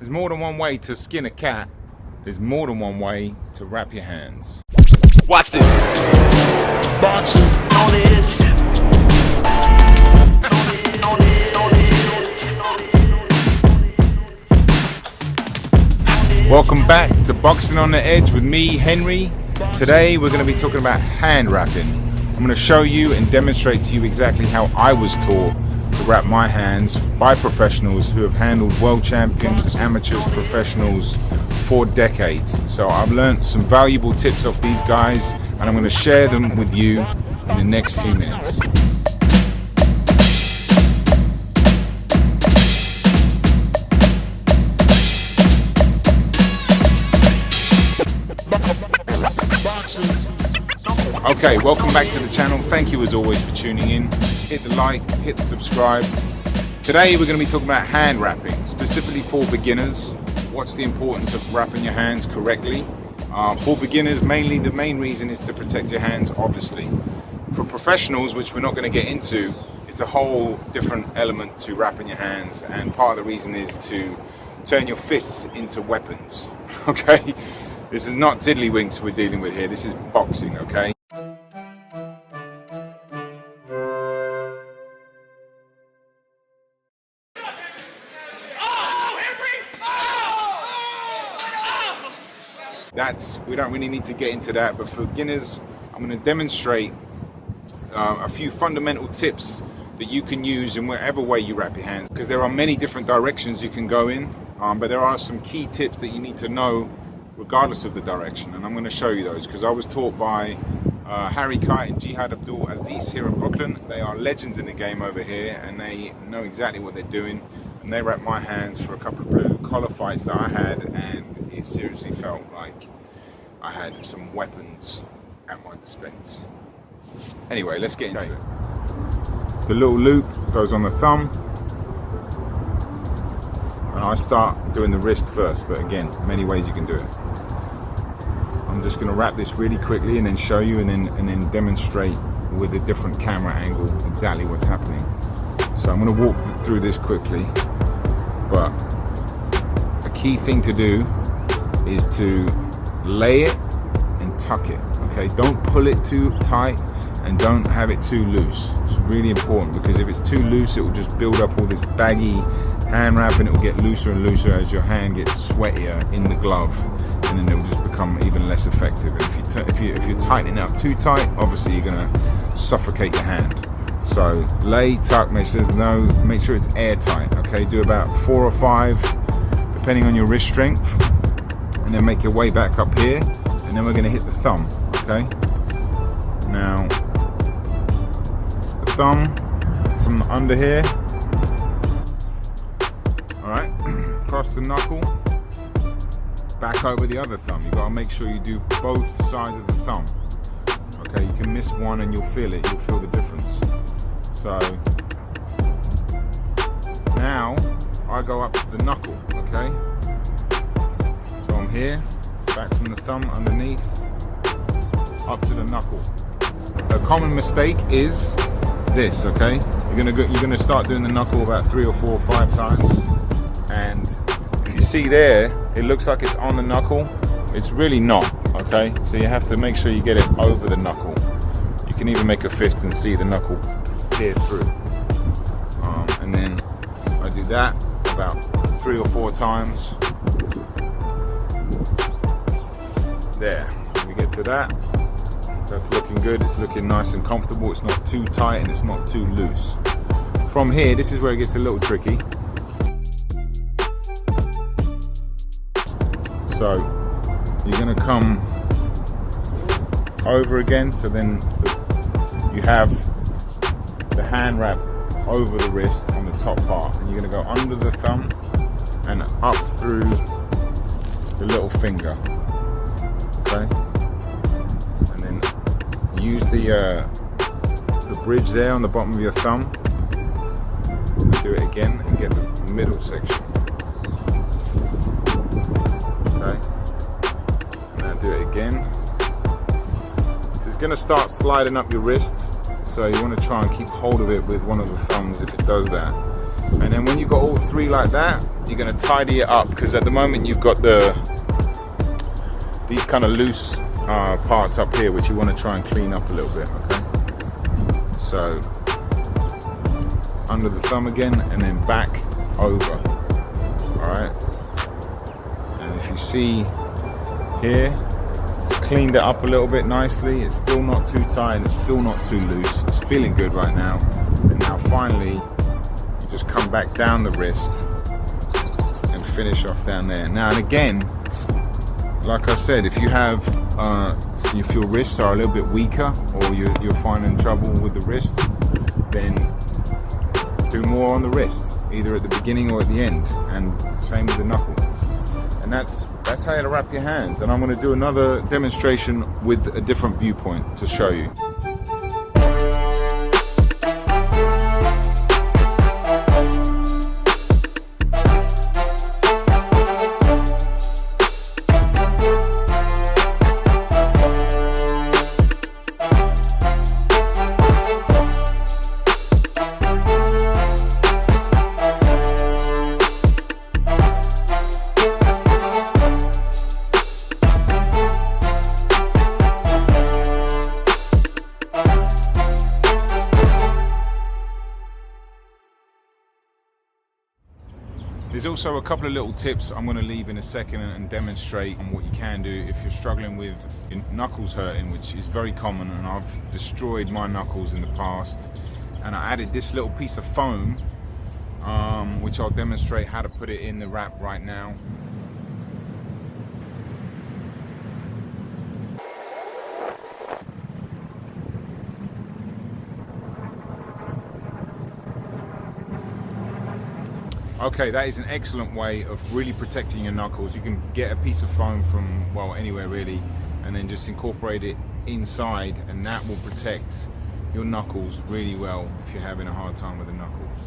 There's more than one way to skin a cat. There's more than one way to wrap your hands. Watch this. Boxing on it. Welcome back to Boxing on the Edge with me, Henry. Today we're going to be talking about hand wrapping. I'm going to show you and demonstrate to you exactly how I was taught to wrap my hands by professionals who have handled world champions, amateurs, professionals for decades. So I've learned some valuable tips off these guys and I'm going to share them with you in the next few minutes. Okay, welcome back to the channel. Thank you as always for tuning in. Hit the like, hit the subscribe. Today we're going to be talking about hand wrapping, specifically for beginners. What's the importance of wrapping your hands correctly? For beginners, mainly the main reason is to protect your hands, obviously. For professionals, which we're not going to get into, it's a whole different element to wrapping your hands, and part of the reason is to turn your fists into weapons. Okay? This is not tiddlywinks we're dealing with here, this is boxing, okay? We don't really need to get into that, but for beginners, I'm going to demonstrate a few fundamental tips that you can use in whatever way you wrap your hands, because there are many different directions you can go in, but there are some key tips that you need to know regardless of the direction, and I'm going to show you those because I was taught by Harry Kite and Jihad Abdul Aziz here in Brooklyn. They are legends in the game over here and they know exactly what they're doing, and they wrapped my hands for a couple of blue collar fights that I had, and it seriously felt like I had some weapons at my dispense. Anyway, let's get into it. The little loop goes on the thumb, and I start doing the wrist first, but again, many ways you can do it. I'm just going to wrap this really quickly and then show you, and then demonstrate with a different camera angle exactly what's happening. So I'm going to walk through this quickly, but a key thing to do is to lay it and tuck it. Okay, don't pull it too tight and don't have it too loose. It's really important, because if it's too loose it will just build up all this baggy hand wrap and it will get looser and looser as your hand gets sweatier in the glove, and then it will just become even less effective. And if you're tightening up too tight, obviously you're going to suffocate your hand. So lay, tuck, make sure it's airtight. Okay, do about 4 or 5 depending on your wrist strength, and then make your way back up here, and then we're going to hit the thumb. Okay, now the thumb from under here, all right, across the knuckle, back over the other thumb. You got to make sure you do both sides of the thumb. Okay, you can miss one and you'll feel it, you'll feel the difference. So now I go up to the knuckle. Okay, so I'm here, back from the thumb underneath, up to the knuckle. A common mistake is this. Okay, you're gonna start doing the knuckle about 3 or 4 or 5 times, and if you see there, it looks like it's on the knuckle. It's really not. Okay, so you have to make sure you get it over the knuckle. You can even make a fist and see the knuckle peer through, and then I do that about 3 or 4 times. There, we get to that. That's looking good. It's looking nice and comfortable. It's not too tight and it's not too loose. From here, this is where it gets a little tricky. So you're going to come over again, so then you have the hand wrap over the wrist on the top part, and you're going to go under the thumb and up through the little finger. Okay, and then use the bridge there on the bottom of your thumb, and do it again and get the middle section. Okay, and now do it again. So it's going to start sliding up your wrist, so you want to try and keep hold of it with one of the thumbs if it does that. And then when you've got all 3 like that, you're going to tidy it up, because at the moment you've got these kind of loose parts up here which you want to try and clean up a little bit. Okay, so under the thumb again and then back over. All right, and if you see here, it's cleaned it up a little bit nicely. It's still not too tight and it's still not too loose. It's feeling good right now. And now finally you just come back down the wrist and finish off down there. Now and again, like I said, if you have if your wrists are a little bit weaker, or you're finding trouble with the wrist, then do more on the wrist, either at the beginning or at the end, and same with the knuckle. And that's how to wrap your hands. And I'm going to do another demonstration with a different viewpoint to show you. There's also a couple of little tips I'm going to leave in a second and demonstrate on what you can do if you're struggling with knuckles hurting, which is very common, and I've destroyed my knuckles in the past. And I added this little piece of foam, which I'll demonstrate how to put it in the wrap right now. Okay, that is an excellent way of really protecting your knuckles. You can get a piece of foam from, well, anywhere really, and then just incorporate it inside, and that will protect your knuckles really well if you're having a hard time with the knuckles.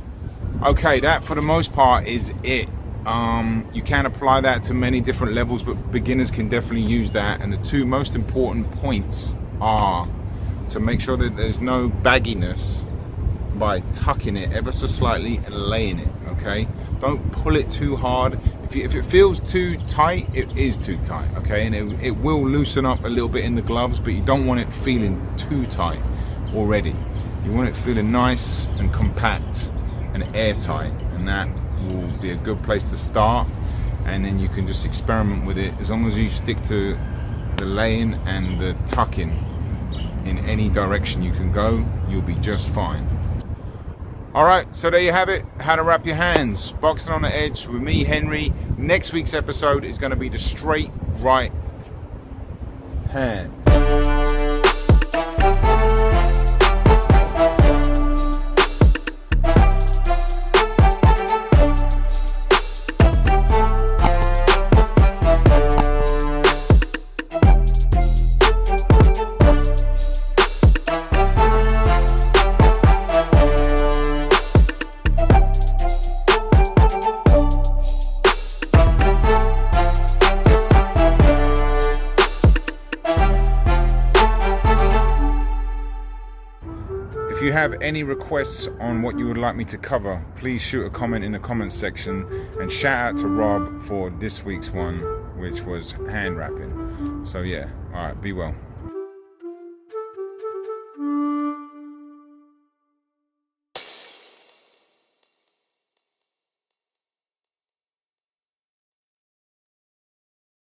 Okay, that for the most part is it. You can apply that to many different levels, but beginners can definitely use that. And the two most important points are to make sure that there's no bagginess by tucking it ever so slightly and laying it. Okay, don't pull it too hard. If it feels too tight, it is too tight. Okay, and it will loosen up a little bit in the gloves, but you don't want it feeling too tight already. You want it feeling nice and compact and airtight, and that will be a good place to start. And then you can just experiment with it. As long as you stick to the laying and the tucking in any direction you can go, you'll be just fine. All right, so there you have it, how to wrap your hands. Boxing on the Edge with me, Henry. Next week's episode is going to be the straight right hand. If you have any requests on what you would like me to cover, please shoot a comment in the comments section, and shout out to Rob for this week's one, which was hand wrapping. So yeah, all right, be well.